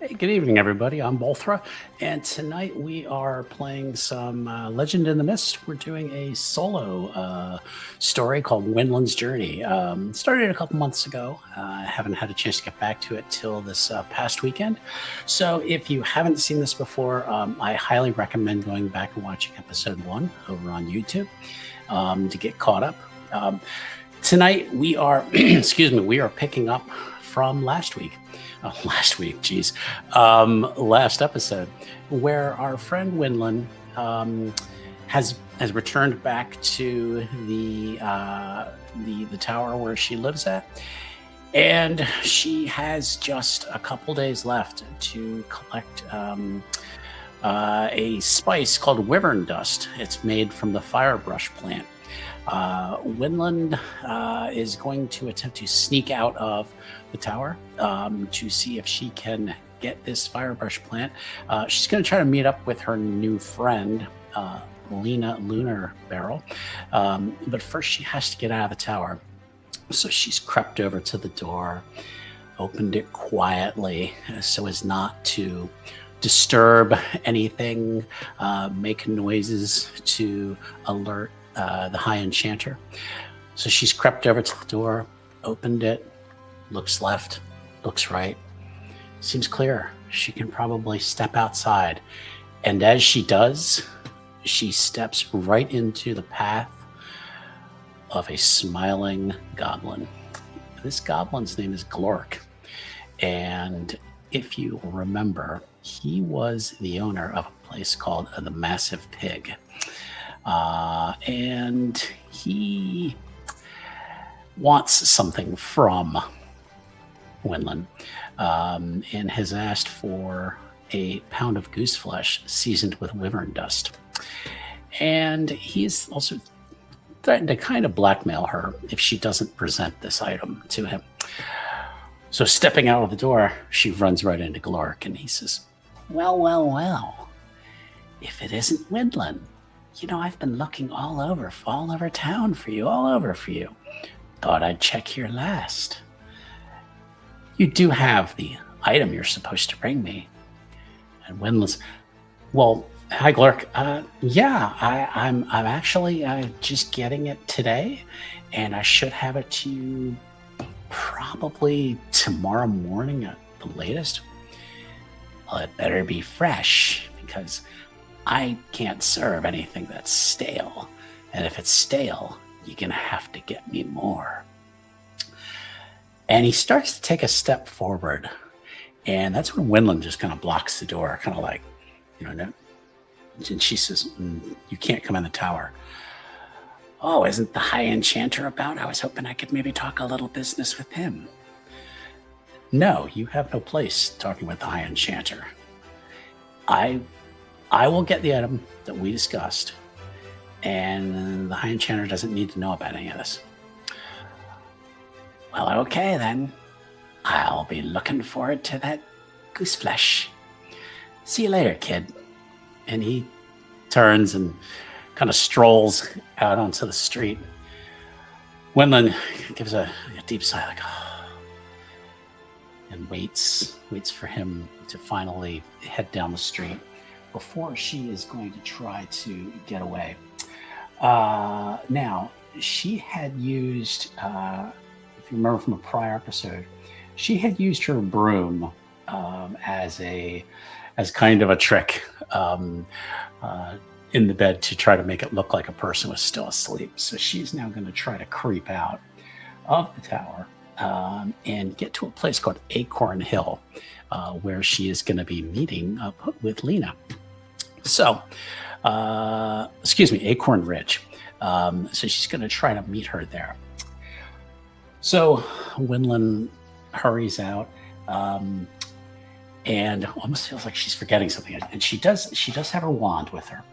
Hey, good evening, everybody. I'm Bolthra, and tonight we are playing some Legend in the Mist. We're doing a solo story called Winlynn's Journey. Started a couple months ago. I haven't had a chance to get back to it till this past weekend. So if you haven't seen this before, I highly recommend going back and watching episode 1 over on YouTube to get caught up. Tonight we are, we are picking up from last episode, where our friend Winlynn has returned back to the tower where she lives at, and she has just a couple days left to collect a spice called Wyvern Dust. It's made from the firebrush plant. Winlynn is going to attempt to sneak out of the tower to see if she can get this firebrush plant. She's going to try to meet up with her new friend, Lena Lunar Barrel. But first she has to get out of the tower. So she's crept over to the door, opened it quietly so as not to disturb anything, make noises to alert the High Enchanter. So she's crept over to the door, opened it, looks left, looks right. Seems clear. She can probably step outside. And as she does, she steps right into the path of a smiling goblin. This goblin's name is Glor. And if you remember, he was the owner of a place called the Massive Pig. And he wants something from Winlynn, and has asked for a pound of goose flesh seasoned with Wyvern Dust. And he's also threatened to kind of blackmail her if she doesn't present this item to him. So stepping out of the door, she runs right into Glor, and he says, well, if it isn't Winlynn, you know, I've been looking all over town for you, Thought I'd check here last. You do have the item you're supposed to bring me. And Winlynn's, well, hi, Glor. Yeah, I'm actually just getting it today, and I should have it to you probably tomorrow morning at the latest. Well, it better be fresh, because I can't serve anything that's stale. And if it's stale, you're going to have to get me more. And he starts to take a step forward. And that's when Winlynn just kind of blocks the door, kind of like, no. And she says, you can't come in the tower. Oh, isn't the High Enchanter about? I was hoping I could maybe talk a little business with him. No, you have no place talking with the High Enchanter. I will get the item that we discussed, and the High Enchanter doesn't need to know about any of this. Well, okay then. I'll be looking forward to that goose flesh. See you later, kid. And he turns and kind of strolls out onto the street. Winlynn gives a deep sigh, like, oh, and waits for him to finally head down the street before she is going to try to get away. Now, she had used, if you remember from a prior episode, she had used her broom as kind of a trick in the bed to try to make it look like a person was still asleep. So she's now going to try to creep out of the tower and get to a place called Acorn Hill, where she is going to be meeting up with Lena. So, Acorn Ridge. So she's going to try to meet her there. So Winlynn hurries out, and almost feels like she's forgetting something. And she does have her wand with her,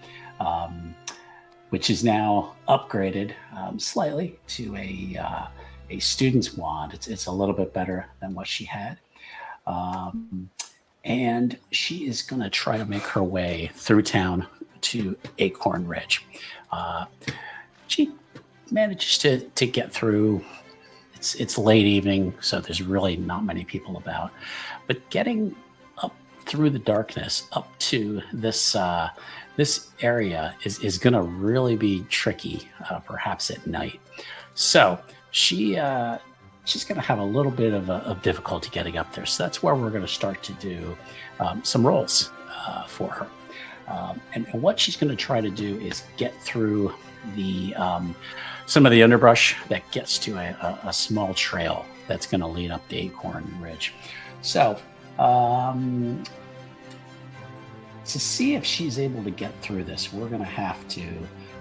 which is now upgraded slightly to a student's wand. It's a little bit better than what she had. And she is going to try to make her way through town to Acorn Ridge. She manages to get through. It's late evening, so there's really not many people about. But getting up through the darkness up to this this area is going to really be tricky, perhaps at night. So she's going to have a little bit of difficulty getting up there. So that's where we're going to start to do some rolls for her. And what she's going to try to do is get through the some of the underbrush that gets to a small trail that's going to lead up the Acorn Ridge. So to see if she's able to get through this, we're going to have to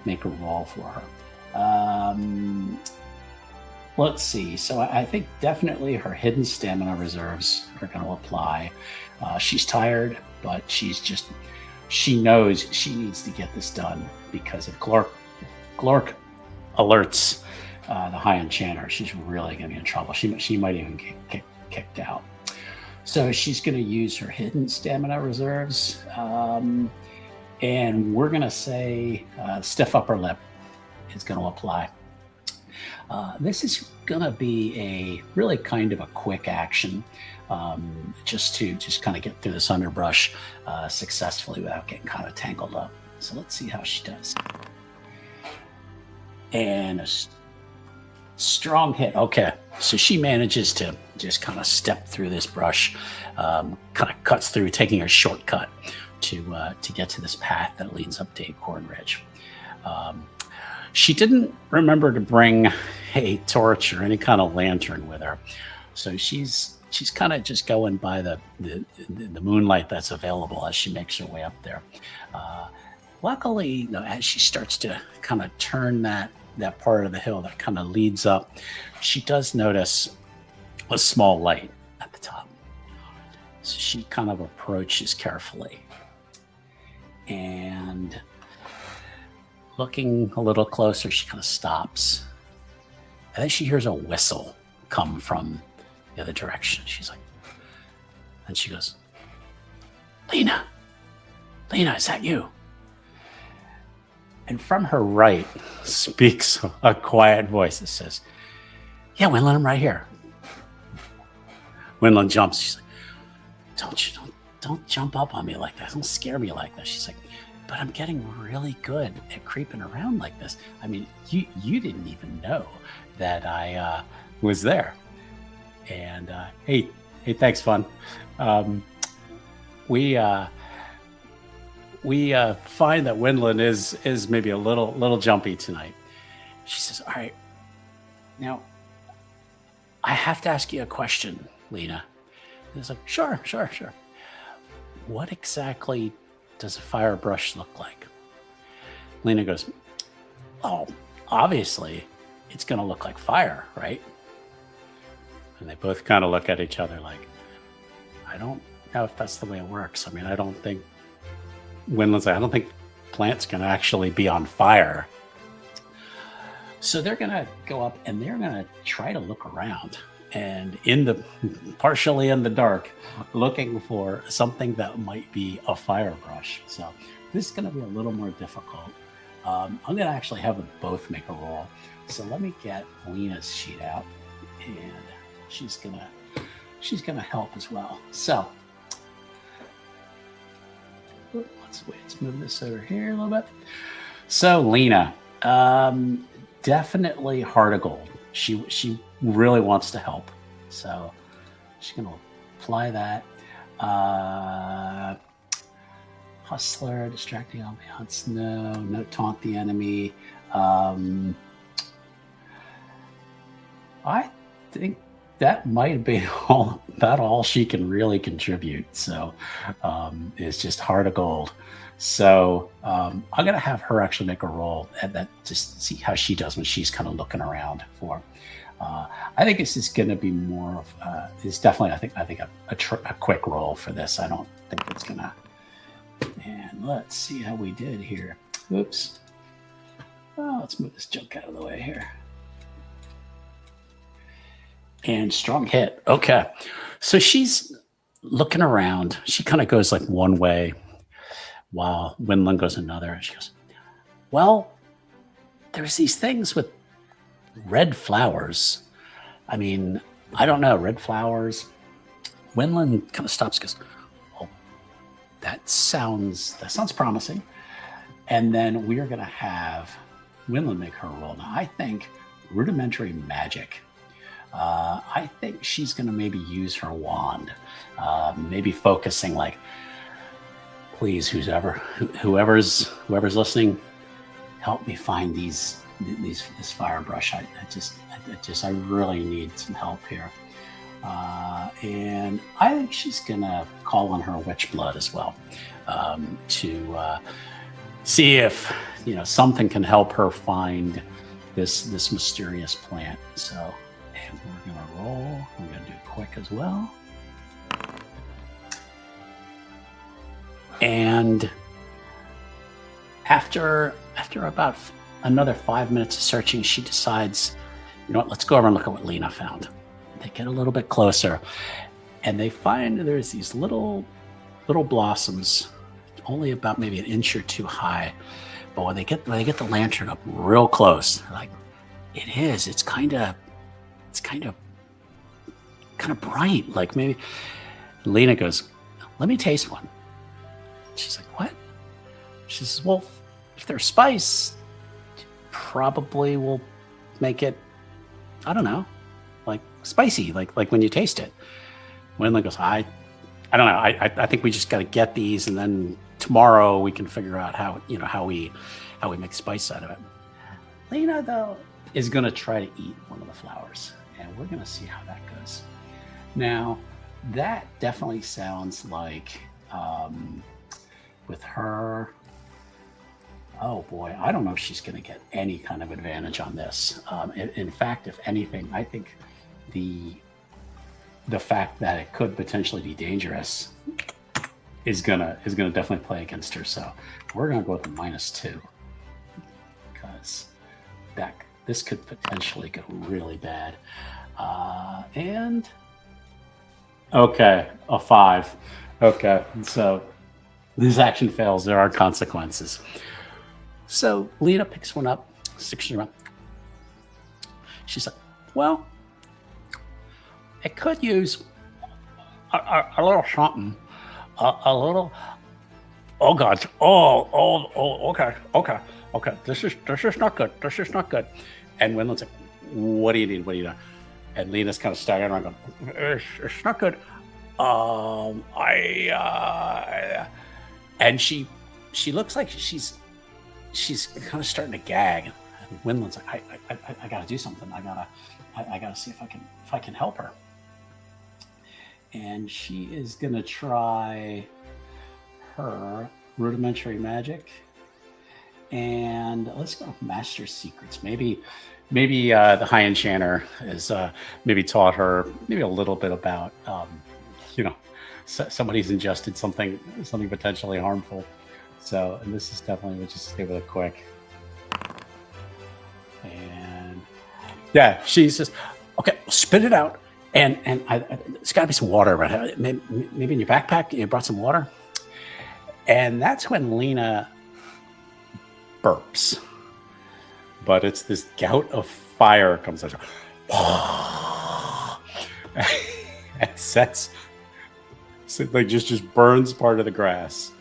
make a roll for her. Let's see. So I think definitely her hidden stamina reserves are going to apply. She's tired, but she knows she needs to get this done because if Glor alerts the High Enchanter, she's really going to be in trouble. She might even get kicked out. So she's going to use her hidden stamina reserves, and we're going to say stiff upper lip is going to apply. This is going to be a really kind of a quick action, just to kind of get through this underbrush successfully without getting kind of tangled up. So let's see how she does. And a strong hit. Okay, so she manages to just kind of step through this brush, kind of cuts through, taking a shortcut to get to this path that leads up to Acorn Ridge. She didn't remember to bring a torch or any kind of lantern with her, so she's kind of just going by the moonlight that's available as she makes her way up there. Luckily, as she starts to kind of turn that part of the hill that kind of leads up, she does notice a small light at the top. So she kind of approaches carefully, and looking a little closer, she kind of stops. And then she hears a whistle come from the other direction. She's like, and she goes, Lena, is that you? And from her right speaks a quiet voice that says, yeah, Winlynn, I'm right here. Winlynn jumps. She's like, don't jump up on me like that. Don't scare me like that. She's like, but I'm getting really good at creeping around like this. I mean, you didn't even know that I was there. And hey, thanks, Fun. We find that Winlynn is maybe a little jumpy tonight. She says, all right, now I have to ask you a question, Lena. And it's like, sure. What exactly does a firebrush look like? Lena goes, oh, obviously it's going to look like fire, right? And they both kind of look at each other like, I don't know if that's the way it works. I mean, I don't think plants can actually be on fire. So they're going to go up and they're going to try to look around, and partially in the dark, looking for something that might be a firebrush. So this is going to be a little more difficult. I'm going to actually have them both make a roll. So let me get Lena's sheet out, and she's gonna help as well. So let's move this over here a little bit. So Lena, definitely heart of gold. She really wants to help, so she's gonna apply that. Hustler, distracting ambiance, no taunt the enemy. I think that might be about all she can really contribute. So it's just heart of gold. So I'm going to have her actually make a roll at that, just see how she does when she's kind of looking around for. I think this is going to be more of, it's definitely, I think a quick roll for this. I don't think it's going to, and let's see how we did here. Oops. Oh, let's move this junk out of the way here. And strong hit. Okay. So she's looking around. She kind of goes like one way while Winlynn goes another. And she goes, well, there's these things with red flowers. I mean, I don't know, red flowers. Winlynn kind of stops and goes, oh, that sounds promising. And then we are going to have Winlynn make her roll. Now, I think rudimentary magic. I think she's going to maybe use her wand, maybe focusing like, please, whoever's listening, help me find this firebrush. I really need some help here. And I think she's gonna call on her witch blood as well, to see if something can help her find this mysterious plant. So, and we're gonna roll. I'm gonna do quick as well. And after about another 5 minutes of searching, she decides, you know what, let's go over and look at what Lena found. They get a little bit closer, and they find there's these little blossoms, only about maybe an inch or two high. But when they get the lantern up real close, they're like, it's kind of bright. Like maybe Lena goes, let me taste one. She's like, what? She says, well, if there's spice, probably will make it, I don't know, like spicy, like when you taste it. Winlynn goes, I don't know. I think we just got to get these, and then tomorrow we can figure out how we make spice out of it. Lena, though, is going to try to eat one of the flowers, and we're going to see how that goes. Now, that definitely sounds like, with her, oh boy, I don't know if she's going to get any kind of advantage on this. In fact, if anything, I think the fact that it could potentially be dangerous is gonna definitely play against her. So we're gonna go with the -2, because this could potentially go really bad. And okay, a 5. Okay, so this action fails. There are consequences. So Lena picks one up, sticks it around. She's like, well, it could use a little something, a little. Oh God! Okay. This is not good. This is not good. And Winlynn's like, what do you need? What do you need? And Lena's kind of staring around, going, it's not good. And she looks like she's kind of starting to gag. And Winlynn's like, I gotta do something. I gotta see if I can help her. And she is gonna try her rudimentary magic. And let's go with Master Secrets. Maybe the High Enchanter has maybe taught her maybe a little bit about somebody's ingested something potentially harmful. So, and this is definitely, we'll just stay with a quick. And yeah, she's just, okay, spit it out. And it's got to be some water around. Maybe in your backpack, you brought some water. And that's when Lena burps. But it's this gout of fire comes out. And sets, so like just burns part of the grass.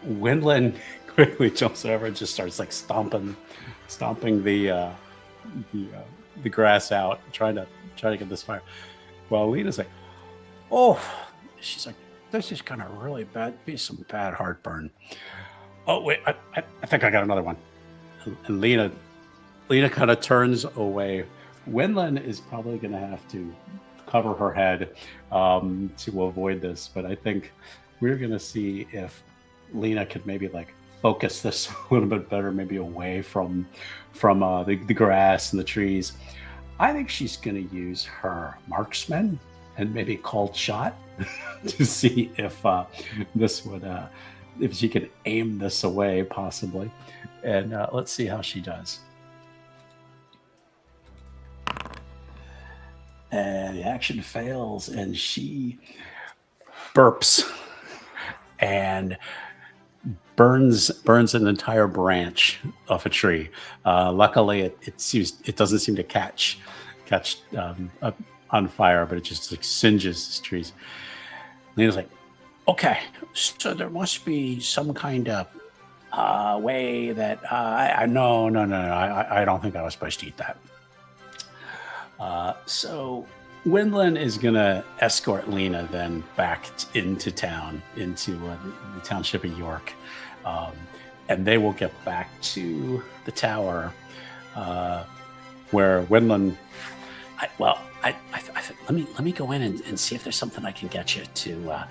Winlynn quickly jumps over and just starts like stomping the grass out, trying to get this fire. Well, Lena's like, oh, she's like, this is gonna really be some bad heartburn. Oh wait, I think I got another one. And Lena kind of turns away. Winlynn is probably gonna have to cover her head to avoid this, but I think we're gonna see if Lena could maybe like focus this a little bit better, maybe away from the grass and the trees. I think she's gonna use her marksman and maybe called shot to see if this would if she could aim this away possibly. And let's see how she does. And the action fails, and she burps and burns an entire branch off a tree. Luckily, it doesn't seem to catch on fire, but it just like singes these trees. Lena's like, Okay, so there must be some kind of way that no, I don't think I was supposed to eat that. So Winlynn is gonna escort Lena then back into town, into the township of York, um, and they will get back to the tower where Winlynn. Let me go in and see if there's something I can get you to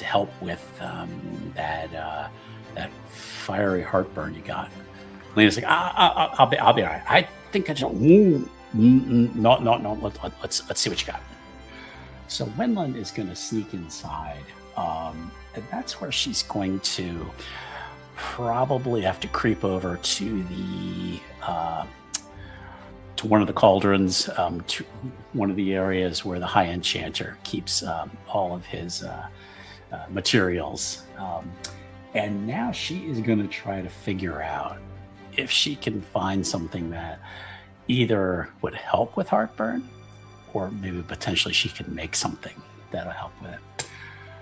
help with that fiery heartburn you got. Lena's like, I'll be all right. I think I just no. Let's see what you got. So Winlynn is going to sneak inside, and that's where she's going to probably have to creep over to the to one of the cauldrons, to one of the areas where the high enchanter keeps all of his materials. And now she is going to try to figure out if she can find something that either would help with heartburn, or maybe potentially she can make something that'll help with it.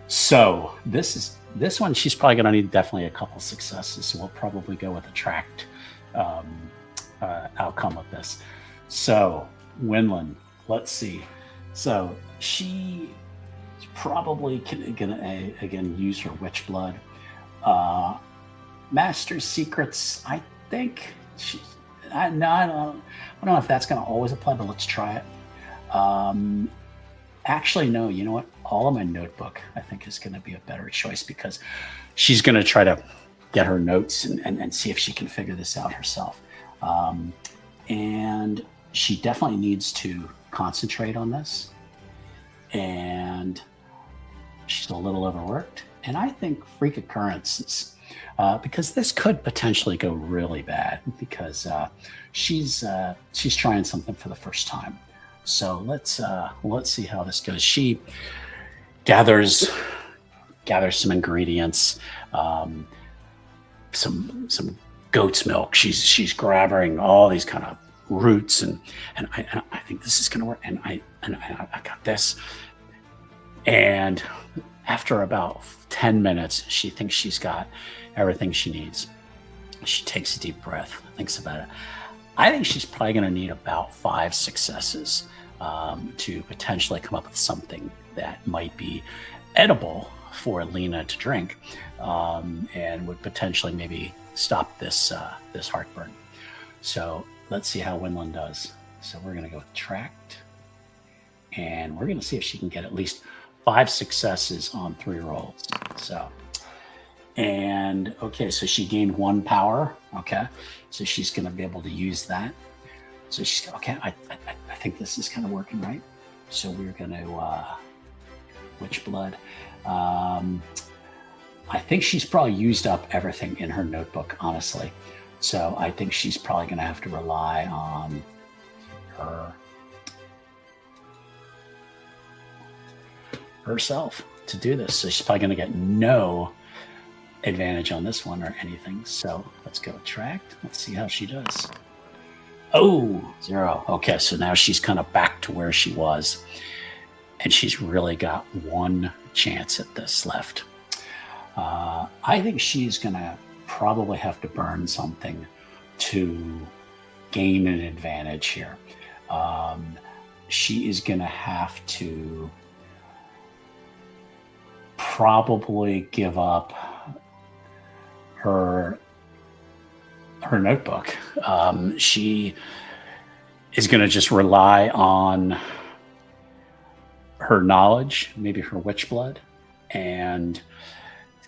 So this one, she's probably going to need definitely a couple successes. So we'll probably go with a tracked outcome of this. So Winlynn, let's see. So she's probably gonna again use her witch blood. Master secrets, I think I don't know if that's gonna always apply, but let's try it. Actually, no, you know what? All of my notebook, I think, is gonna be a better choice, because she's gonna try to get her notes and see if she can figure this out herself. And she definitely needs to concentrate on this. And she's a little overworked. And I think freak occurrences, because this could potentially go really bad, because she's trying something for the first time. So let's see how this goes. She gathers some ingredients, some goat's milk. She's grabbing all these kind of roots, and I think this is going to work. And I got this. And after about 10 minutes, she thinks she's got everything she needs. She takes a deep breath, thinks about it. I think she's probably going to need about 5 successes to potentially come up with something that might be edible for Lena to drink, and would potentially maybe stop this heartburn. So let's see how Winlynn does. So we're going to go with tracked, and we're going to see if she can get at least 5 successes on 3 rolls. So, and okay, so she gained 1 power. Okay, so she's going to be able to use that. So she's okay. I think this is kind of working right. So we're going to witch blood. I think she's probably used up everything in her notebook, honestly. So I think she's probably going to have to rely on herself to do this. So she's probably going to get no advantage on this one or anything. So let's go tracked. Let's see how she does. Oh, 0. Okay, so now she's kind of back to where she was. And she's really got 1 chance at this left. I think she's going to probably have to burn something to gain an advantage here. She is going to have to probably give up her notebook. She is going to just rely on her knowledge, maybe her witch blood, and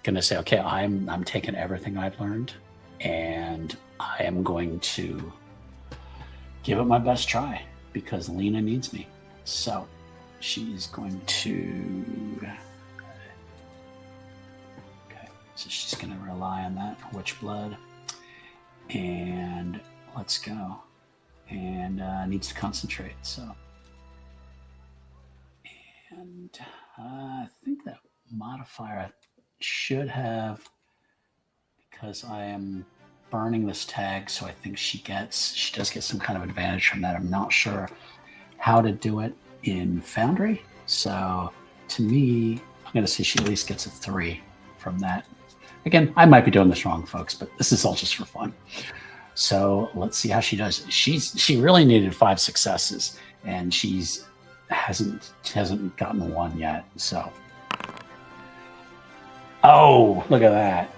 going to say, okay, I'm taking everything I've learned, and I am going to give it my best try, because Lena needs me. So she's going to, okay, so she's going to rely on that witch blood, and let's go. And needs to concentrate. So, and I think that modifier should have, because I am burning this tag, so I think she does get some kind of advantage from that. I'm not sure how to do it in Foundry. So to me, going to say she at least gets a 3 from that. Again, I might be doing this wrong, folks, but this is all just for fun. So let's see how she does. She really needed 5 successes, and she hasn't gotten 1 yet. So, oh, look at that!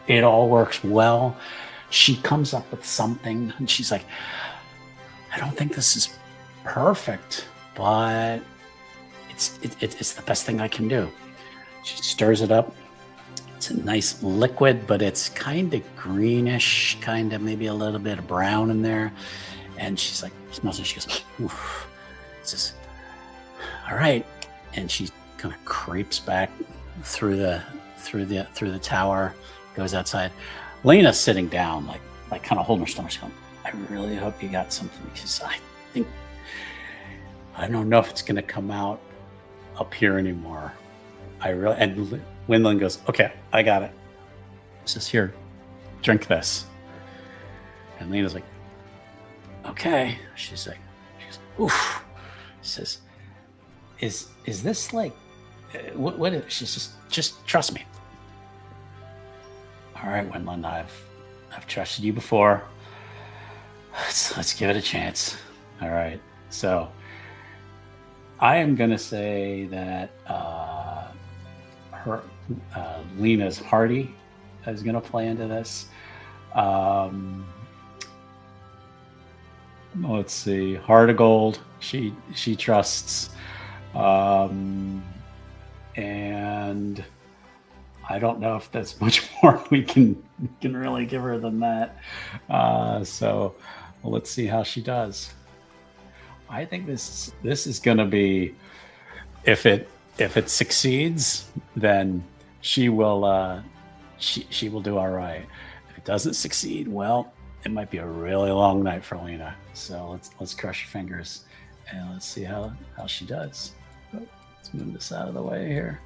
It all works well. She comes up with something, and she's like, "I don't think this is perfect, but it's the best thing I can do." She stirs it up. It's a nice liquid, but it's kind of greenish, kind of maybe a little bit of brown in there. And she's like, smells it. She goes, "Oof." Says, "All right." And she kind of creeps back through the tower, goes outside. Lena's sitting down, like kind of holding her stomach. She's going, "I really hope you got something, because I don't know if it's going to come out up here anymore. And Winlynn goes, "Okay, I got it." He says, "Here, drink this." And Lena's like, "Okay." She goes, "Oof." She says, Is this like, what is?" She says, "Just trust me." "All right, Winlynn, I've trusted you before. Let's give it a chance." All right. So I am going to say that Lena's Hardy is going to play into this. Let's see, Heart of Gold. She trusts, and I don't know if that's much more we can really give her than that. So let's see how she does. I think this is going to be, if it succeeds, then she will she will do all right. If it doesn't succeed, well, it might be a really long night for Lena. So let's cross your fingers and let's see how she does. Let's move this out of the way here.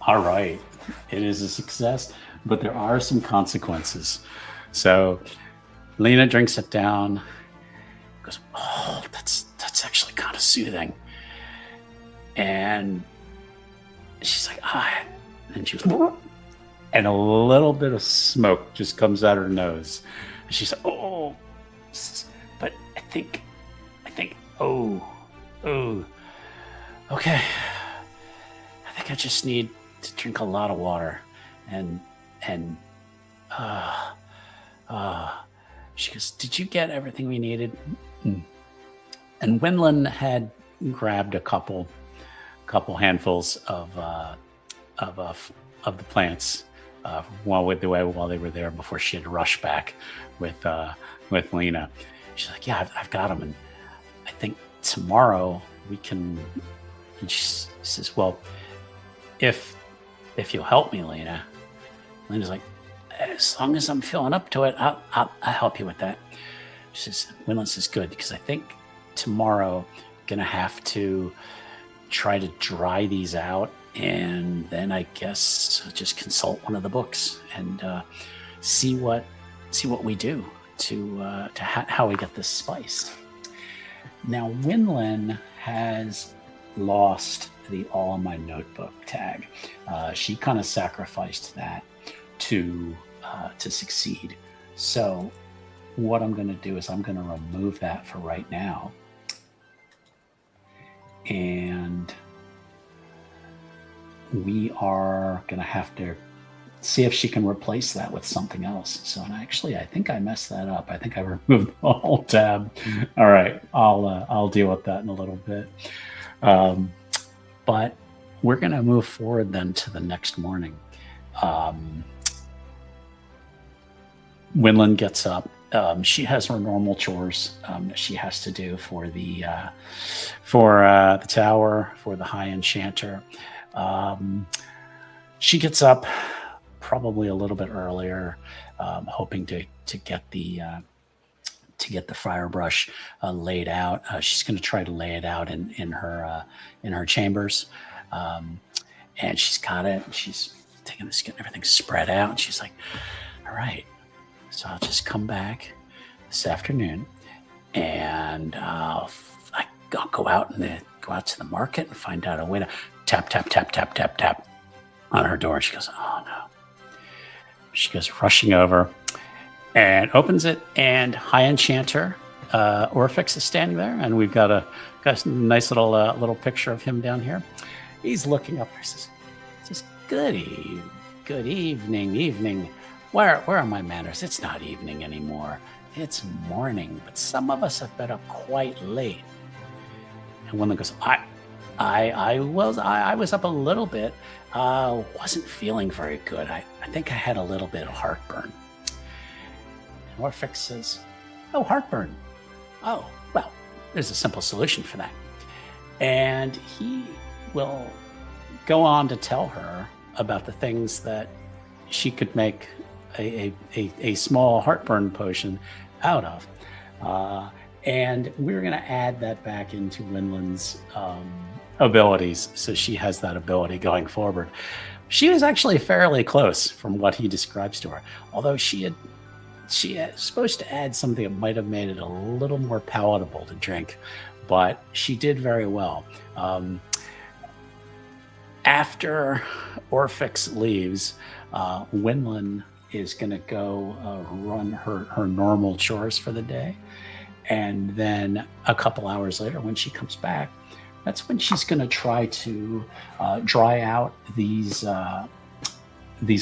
All right, it is a success, but there are some consequences. So Lena drinks it down, goes, "Oh, that's actually kind of soothing." And she's like, and she goes, and a little bit of smoke just comes out her nose. And she's like, "Oh," but I think, oh, okay. I think I just need to drink a lot of water. And she goes, "Did you get everything we needed?" And Winlynn had grabbed a couple handfuls of the plants while they were there, before she had to rush back with Lena. She's like, "Yeah, I've got them, and I think tomorrow we can." And she says, "Well, if you'll help me, Lena." Lena's like, "As long as I'm feeling up to it, I'll help you with that." She says, Winlynn says, "Good, because I think tomorrow I'm gonna have to try to dry these out, and then I guess just consult one of the books and see what we do to how we get this spice." Now, Winlynn has lost the all in my notebook tag. She kind of sacrificed that to succeed. So what I'm going to do is I'm going to remove that for right now, and we are going to have to see if she can replace that with something else. So, and actually, I think I messed that up. I think I removed the whole tab. All right, I'll deal with that in a little bit. But we're going to move forward then to the next morning. Winlynn gets up. She has her normal chores that she has to do for the tower, for the High Enchanter. She gets up probably a little bit earlier, hoping to get the firebrush laid out. She's going to try to lay it out in her chambers, and she's got it. She's taking this, getting everything spread out. And she's like, "All right, so I'll just come back this afternoon, and I'll go out and go out to the market and find out a way to tap, tap, tap, tap, tap, tap on her door. And she goes, oh no. She goes rushing over and opens it, and High Enchanter Orphix is standing there, and we've got a nice little picture of him down here. He's looking up. He says, good evening. Where are my manners? It's not evening anymore. It's morning, but some of us have been up quite late. And Winlynn goes, I was up a little bit. Wasn't feeling very good. I think I had a little bit of heartburn. And Orphix says, oh, heartburn. Oh, well, there's a simple solution for that. And he will go on to tell her about the things that she could make a small heartburn potion out of. And we're going to add that back into Winlynn's abilities, so she has that ability going forward. She was actually fairly close from what he describes to her, although she was supposed to add something that might have made it a little more palatable to drink, but she did very well. After Orphix leaves, Winlynn is going to go run her normal chores for the day. And then a couple hours later, when she comes back, that's when she's going to try to dry out these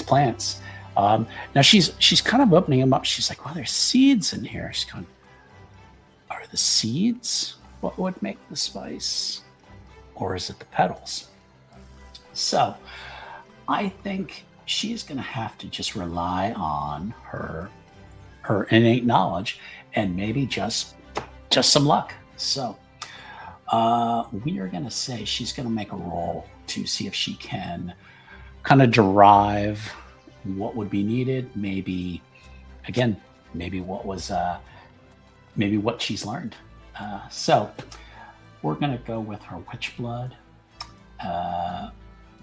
plants. Now she's kind of opening them up. She's like, well, there's seeds in here. She's going, are the seeds what would make the spice? Or is it the petals? So I think she's going to have to just rely on her innate knowledge and maybe just some luck. So we are going to say she's going to make a roll to see if she can kind of derive what would be needed. Maybe what she's learned. So we're going to go with her witch blood.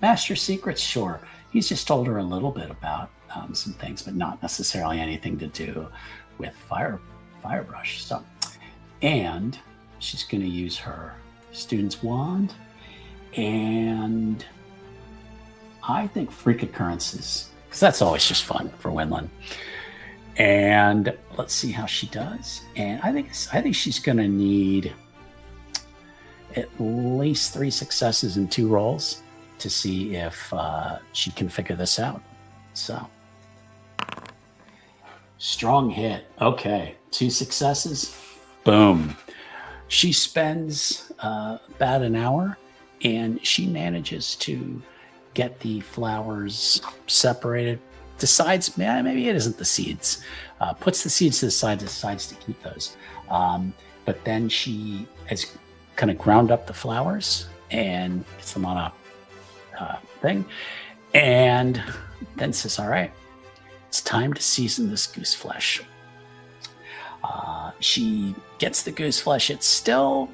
Master secrets, sure. He's just told her a little bit about some things, but not necessarily anything to do with firebrush. So, and she's going to use her student's wand, and I think freak occurrences, because that's always just fun for Winlynn. And let's see how she does. And I think she's going to need at least 3 successes and 2 rolls to see if she can figure this out. So, strong hit. Okay, 2 successes. Boom. She spends about an hour, and she manages to get the flowers separated. Decides maybe it isn't the seeds. Puts the seeds to the side, decides to keep those. But then she has kind of ground up the flowers and gets them on a thing, and then says, all right, it's time to season this goose flesh. She gets the goose flesh. It's still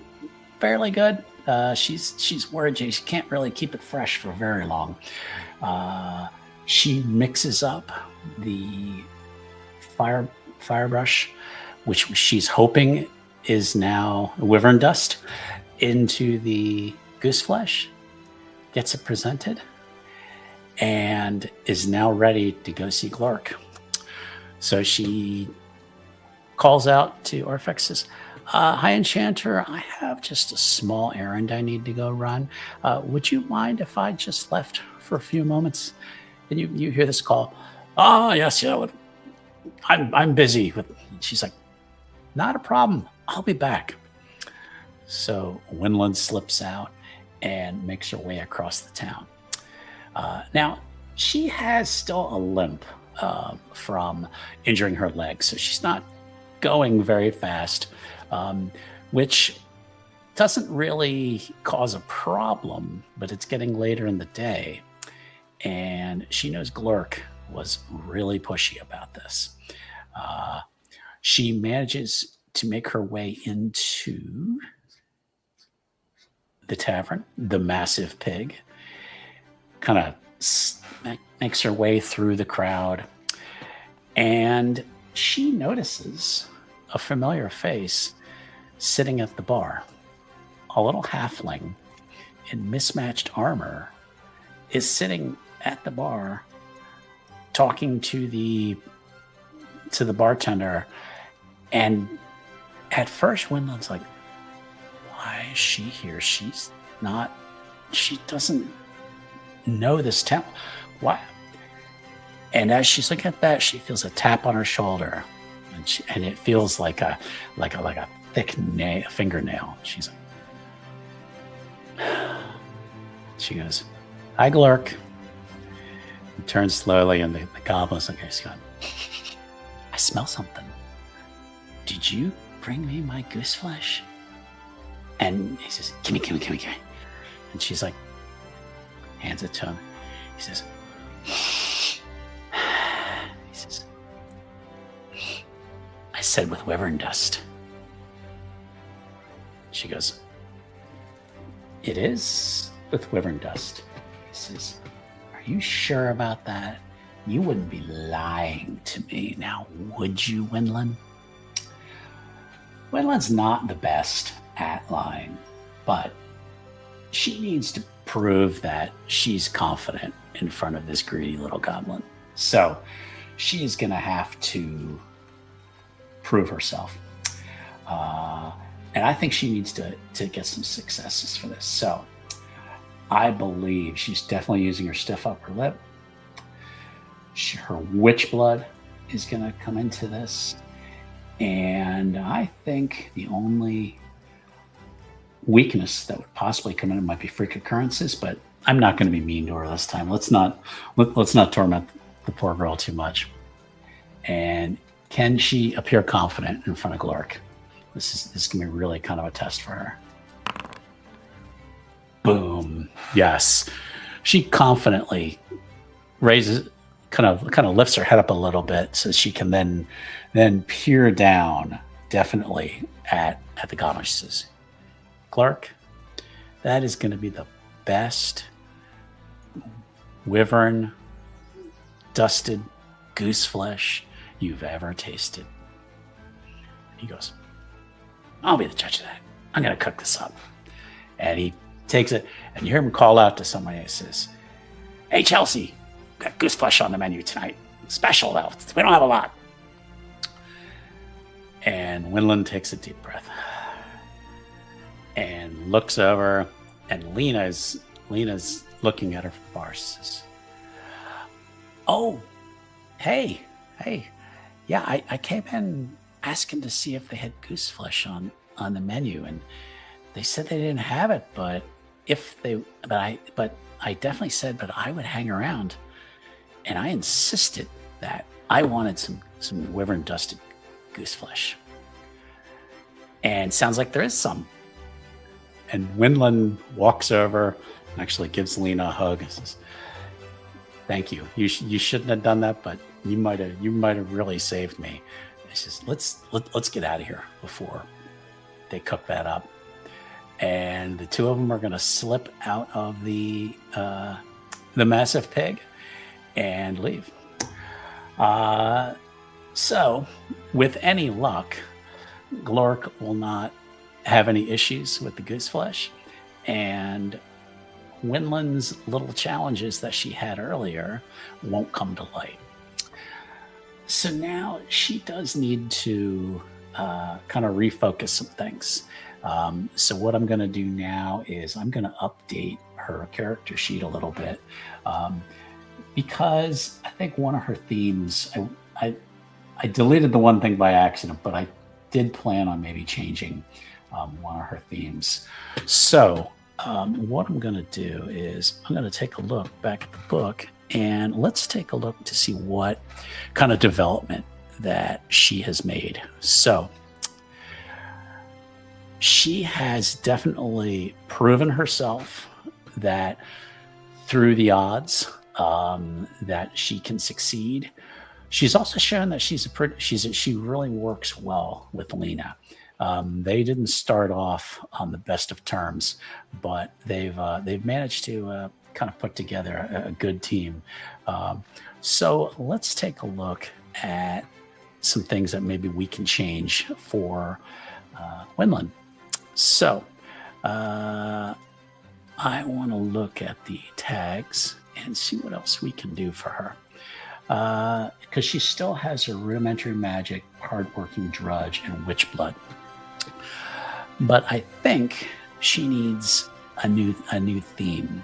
fairly good. She's worried she can't really keep it fresh for very long. She mixes up the firebrush, which she's hoping is now Wyvern Dust, into the goose flesh, gets it presented, and is now ready to go see Glork. So she calls out to Orphix, says, hi, Enchanter, I have just a small errand I need to go run. Would you mind if I just left for a few moments? And you hear this call. Oh, yes, yeah, I'm busy. She's like, not a problem. I'll be back. So Winlynn slips out and makes her way across the town. Now, she has still a limp from injuring her leg, so she's not going very fast, which doesn't really cause a problem, but it's getting later in the day, and she knows Glork was really pushy about this. She manages to make her way into the tavern, the Massive Pig, kind of makes her way through the crowd, and she notices a familiar face sitting at the bar. A little halfling in mismatched armor is sitting at the bar talking to the bartender. And at first, Winlynn's like, why is she here? She doesn't know this town. Why? And as she's looking at that, she feels a tap on her shoulder, and it feels like a thick fingernail. She's like, she goes, "Hi, Glork." He turns slowly, and the goblin's like, he's going, "I smell something. Did you bring me my goose flesh?" And he says, "Gimme." And she's like, hands it to him. He says, "I said with Wyvern Dust." She goes, "It is with Wyvern Dust." He says, "Are you sure about that? You wouldn't be lying to me now, would you, Winlynn?" Winlynn's not the best at lying, but she needs to prove that she's confident in front of this greedy little goblin. So she's going to have to prove herself. And I think she needs to get some successes for this. So I believe she's definitely using her stiff upper lip. Her witch blood is going to come into this. And I think the only weakness that would possibly come in might be freak occurrences, but I'm not going to be mean to her this time. Let's not torment the poor girl too much. And can she appear confident in front of Glork? This is going to be really kind of a test for her. Boom. Yes. She confidently raises, kind of lifts her head up a little bit so she can then peer down definitely at the goblin. She says, "Glork, that is going to be the best wyvern dusted goose flesh you've ever tasted." He goes, "I'll be the judge of that. I'm going to cook this up." And he takes it, and you hear him call out to somebody. He says, "Hey, Chelsea, got goose flesh on the menu tonight. Special, though. We don't have a lot." And Winlynn takes a deep breath and looks over, and Lena's looking at her from the bar. She says, "Oh, hey. Yeah, I came in asking to see if they had goose flesh on the menu, and they said they didn't have it, but I definitely said, but I would hang around, and I insisted that I wanted some wyvern dusted goose flesh. And sounds like there is some." And Winlynn walks over and actually gives Lena a hug and says, "Thank you. You shouldn't have done that, but you might have really saved me." He says, let's get out of here before they cook that up. And the two of them are going to slip out of the massive pig and leave. So, with any luck, Glork will not have any issues with the goose flesh, and Winlynn's little challenges that she had earlier won't come to light. So now she does need to kind of refocus some things. So what I'm going to do now is I'm going to update her character sheet a little bit, because I think one of her themes, I deleted the one thing by accident, but I did plan on maybe changing one of her themes. So what I'm going to do is I'm going to take a look back at the book, and let's take a look to see what kind of development that she has made. So she has definitely proven herself that through the odds that she can succeed. She's also shown that she really works well with Lena. They didn't start off on the best of terms, but they've managed to kind of put together a good team. So let's take a look at some things that maybe we can change for Winlynn. So I want to look at the tags and see what else we can do for her. Because she still has her rudimentary magic, hardworking drudge, and witch blood. But I think she needs a new theme.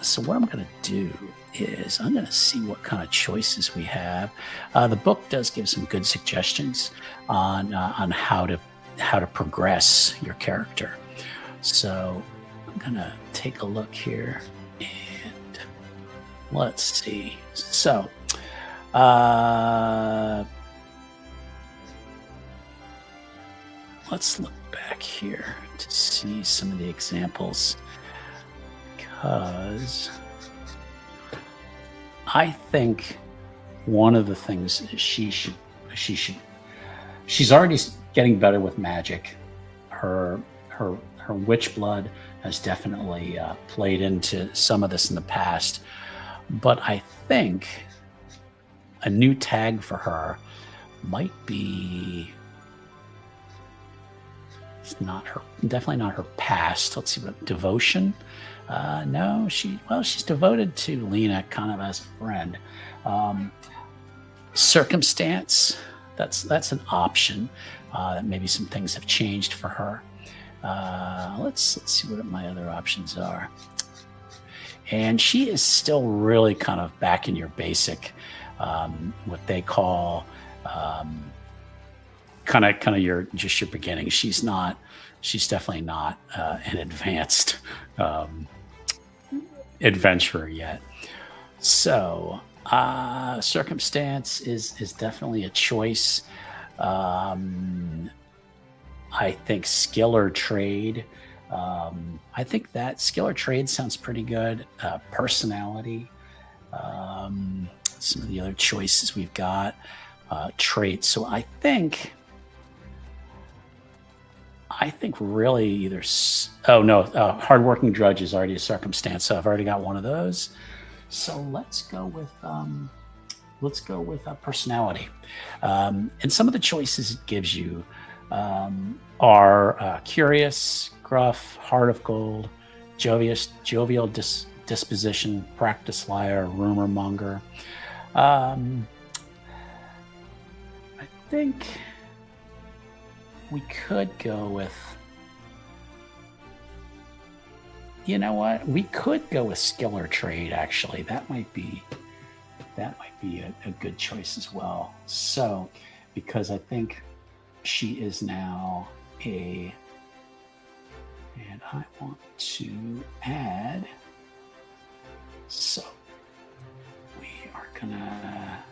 So what I'm going to do is I'm going to see what kind of choices we have. The book does give some good suggestions on how to progress your character. So I'm going to take a look here and let's see. So let's look back here to see some of the examples, because I think one of the things she's already getting better with magic. Her witch blood has definitely played into some of this in the past, but I think a new tag for her might be, it's not her, definitely not her past. Let's see, what, devotion? No, she's devoted to Lena kind of as a friend. Circumstance, that's an option. That maybe some things have changed for her. Let's see what my other options are. And she is still really kind of back in your basic, what they call kind of your beginning. She's definitely not an advanced adventurer yet. So circumstance is definitely a choice. I think skill or trade. I think that skill or trade sounds pretty good. Personality. Some of the other choices we've got. Traits. So I think really either. Hardworking drudge is already a circumstance. So I've already got one of those. So let's go with personality. And some of the choices it gives you are curious, gruff, heart of gold, jovial disposition, practice liar, rumor monger. I think we could go with, you know what? We could go with skill or trade, actually. That might be a good choice as well. So, because I think she is now and I want to add, so we are gonna,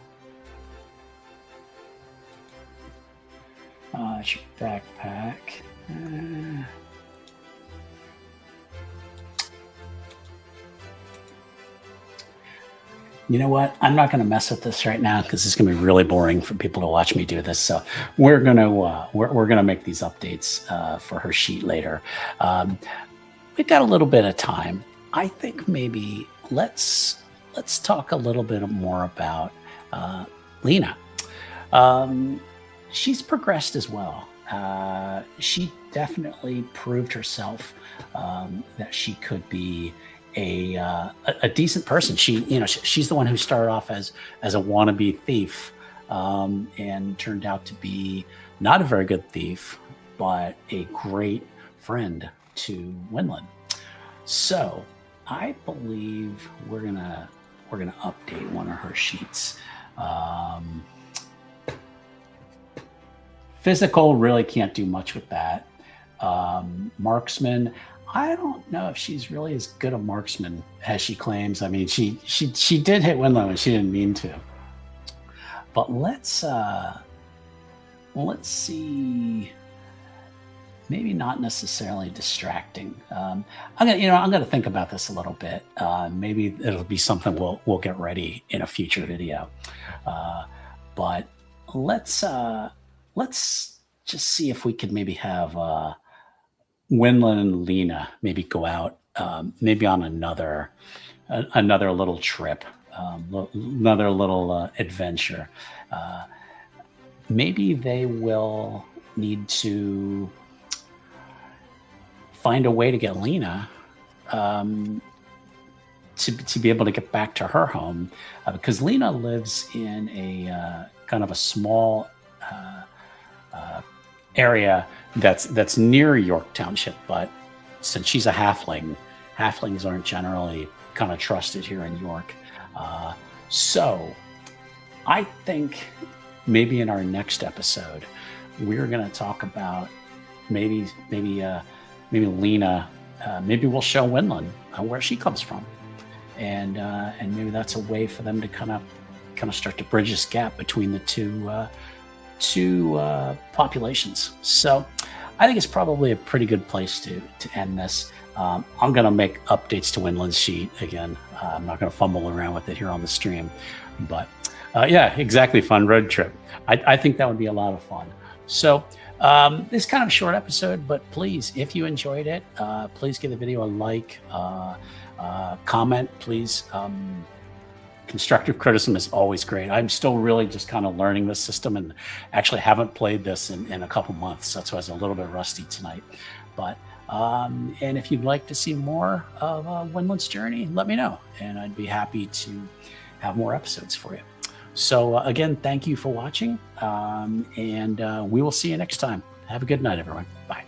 that's your backpack. You know what? I'm not going to mess with this right now because it's going to be really boring for people to watch me do this. So we're going to make these updates for her sheet later. We've got a little bit of time. I think maybe let's talk a little bit more about Lena. She's progressed as well. She definitely proved herself that she could be a decent person. She's the one who started off as a wannabe thief, and turned out to be not a very good thief, but a great friend to Winlynn. So I believe we're gonna update one of her sheets. Physical, really can't do much with that. Marksman, I don't know if she's really as good a marksman as she claims. I mean, she did hit Winlynn and she didn't mean to. But let's see. Maybe not necessarily distracting. I'm gonna think about this a little bit. Maybe it'll be something we'll get ready in a future video. But let's just see if we could maybe have Winlynn and Lena maybe go out, maybe on another little trip, another little adventure. maybe they will need to find a way to get Lena to be able to get back to her home, because Lena lives in a kind of a small area that's near York Township. But since she's a halfling, halflings aren't generally kind of trusted here in York. So I think maybe in our next episode, we're going to talk about maybe Lena. Maybe we'll show Winlynn where she comes from, and maybe that's a way for them to kind of start to bridge this gap between the two populations. So I think it's probably a pretty good place to end this. I'm going to make updates to Winlynn's sheet again. I'm not going to fumble around with it here on the stream, but yeah, exactly. Fun road trip. I think that would be a lot of fun. So this is kind of a short episode, but please, if you enjoyed it, please give the video a like, comment, please. Constructive criticism is always great. I'm still really just kind of learning this system and actually haven't played this in a couple months. That's why I was a little bit rusty tonight. But and if you'd like to see more of Winlynn's journey, let me know, and I'd be happy to have more episodes for you. So again, thank you for watching, and we will see you next time. Have a good night, everyone. Bye.